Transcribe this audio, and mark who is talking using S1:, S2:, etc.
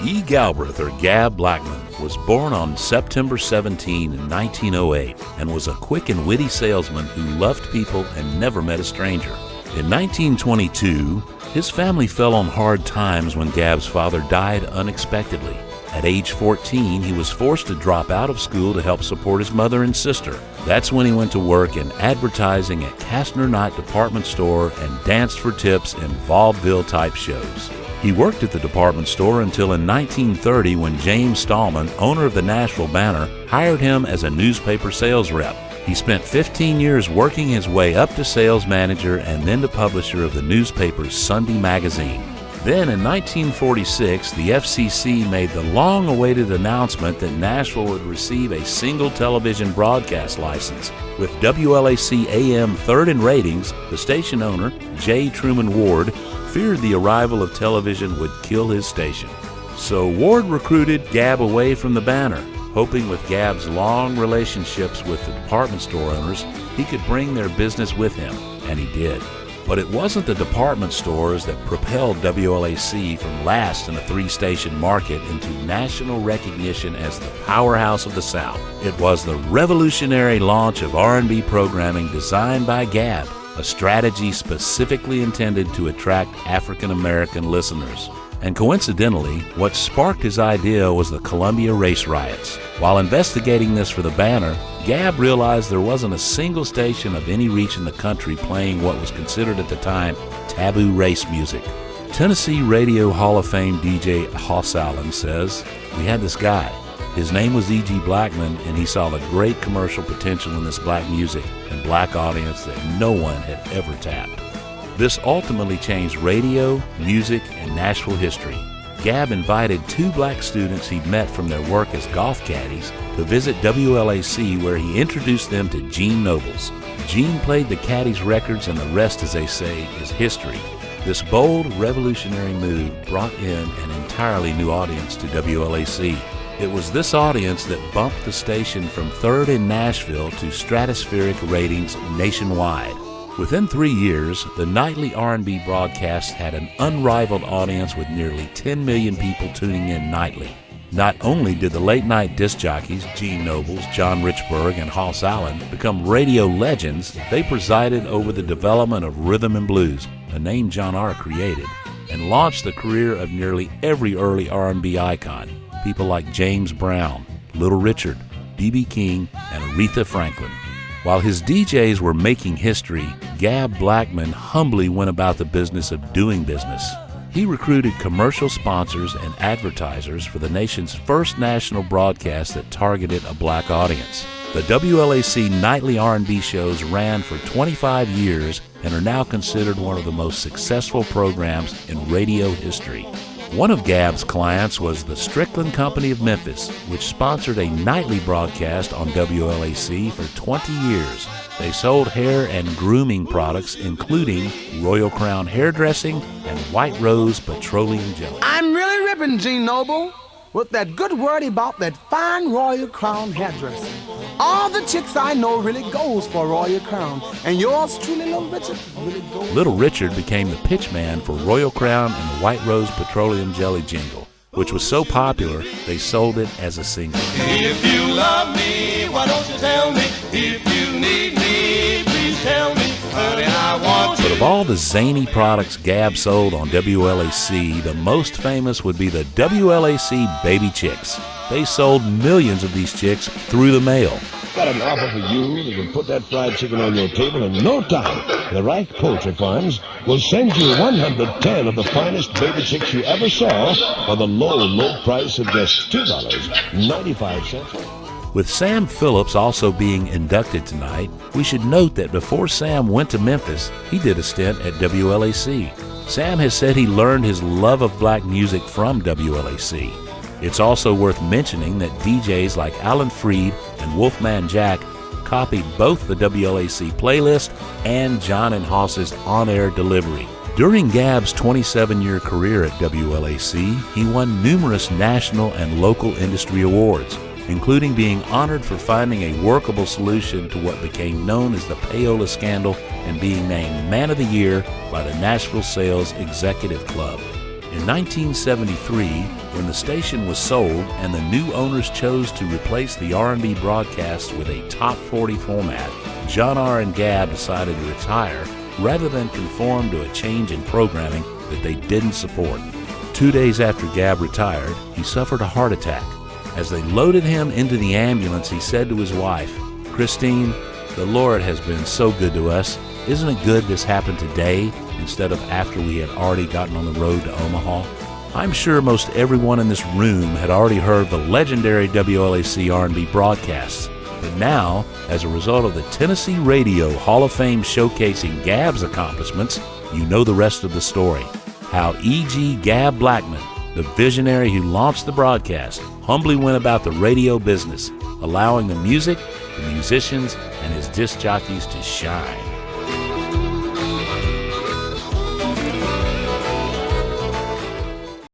S1: E. Galbraith, or Gab Blackman, was born on September 17 in 1908 and was a quick and witty salesman who loved people and never met a stranger. In 1922, his family fell on hard times when Gab's father died unexpectedly. At age 14, he was forced to drop out of school to help support his mother and sister. That's when he went to work in advertising at Kastner Knight department store and danced for tips in vaudeville-type shows. He worked at the department store until in 1930 when James Stallman, owner of the Nashville Banner, hired him as a newspaper sales rep. He spent 15 years working his way up to sales manager and then to publisher of the newspaper's Sunday magazine. Then in 1946, the FCC made the long-awaited announcement that Nashville would receive a single television broadcast license. With WLAC AM third in ratings, the station owner, J. Truman Ward, feared the arrival of television would kill his station. So Ward recruited Gab away from the Banner, hoping with Gab's long relationships with the department store owners, he could bring their business with him, and he did. But it wasn't the department stores that propelled WLAC from last in a three-station market into national recognition as the powerhouse of the South. It was the revolutionary launch of R&B programming designed by Gab, a strategy specifically intended to attract African-American listeners. And coincidentally, what sparked his idea was the Columbia race riots. While investigating this for the Banner, Gab realized there wasn't a single station of any reach in the country playing what was considered at the time taboo race music. Tennessee Radio Hall of Fame DJ Hoss Allen says, "We had this guy. His name was E.G. Blackman, and he saw the great commercial potential in this black music and black audience that no one had ever tapped." This ultimately changed radio, music, and Nashville history. Gab invited two black students he'd met from their work as golf caddies to visit WLAC, where he introduced them to Gene Nobles. Gene played the caddies' records, and the rest, as they say, is history. This bold, revolutionary move brought in an entirely new audience to WLAC. It was this audience that bumped the station from third in Nashville to stratospheric ratings nationwide. Within 3 years, the nightly R&B broadcast had an unrivaled audience with nearly 10 million people tuning in nightly. Not only did the late-night disc jockeys Gene Nobles, John Richbourg, and Hoss Allen become radio legends, they presided over the development of rhythm and blues, a name John R. created, and launched the career of nearly every early R&B icon, people like James Brown, Little Richard, B.B. King, and Aretha Franklin. While his DJs were making history, Gab Blackman humbly went about the business of doing business. He recruited commercial sponsors and advertisers for the nation's first national broadcast that targeted a black audience. The WLAC nightly R&B shows ran for 25 years and are now considered one of the most successful programs in radio history. One of Gab's clients was the Strickland Company of Memphis, which sponsored a nightly broadcast on WLAC for 20 years. They sold hair and grooming products, including Royal Crown hairdressing and White Rose petroleum jelly.
S2: I'm really ripping, Gene Noble, with that good word about that fine Royal Crown hairdressing. All the chicks I know really goes for Royal Crown, and yours truly, Little Richard, really goes.
S1: Little Richard became the pitch man for Royal Crown and the White Rose petroleum jelly jingle, which was so popular they sold it as a single.
S3: If you love me, why don't you tell me? If you need me, please tell me. Honey, I want you.
S1: But of all the zany products Gab sold on WLAC, the most famous would be the WLAC Baby Chicks. They sold millions of these chicks through the mail.
S4: Got an offer for you that will put that fried chicken on your table in no time. The Reich Poultry Farms will send you 110 of the finest baby chicks you ever saw for the low price of just $2.95.
S1: With Sam Phillips also being inducted tonight, we should note that before Sam went to Memphis, he did a stint at WLAC. Sam has said he learned his love of black music from WLAC. It's also worth mentioning that DJs like Alan Freed and Wolfman Jack copied both the WLAC playlist and John and Hoss's on-air delivery. During Gab's 27-year career at WLAC, he won numerous national and local industry awards, including being honored for finding a workable solution to what became known as the payola scandal and being named Man of the Year by the Nashville Sales Executive Club. In 1973, When the station was sold and the new owners chose to replace the R&B broadcast with a top 40 format, John R. and Gab decided to retire rather than conform to a change in programming that they didn't support. 2 days after Gab retired, he suffered a heart attack. As they loaded him into the ambulance, he said to his wife, "Christine, the Lord has been so good to us. Isn't it good this happened today instead of after we had already gotten on the road to Omaha?" I'm sure most everyone in this room had already heard the legendary WLAC R&B broadcasts, but now, as a result of the Tennessee Radio Hall of Fame showcasing Gab's accomplishments, you know the rest of the story. How E.G. Gab Blackman, the visionary who launched the broadcast, humbly went about the radio business, allowing the music, the musicians, and his disc jockeys to shine.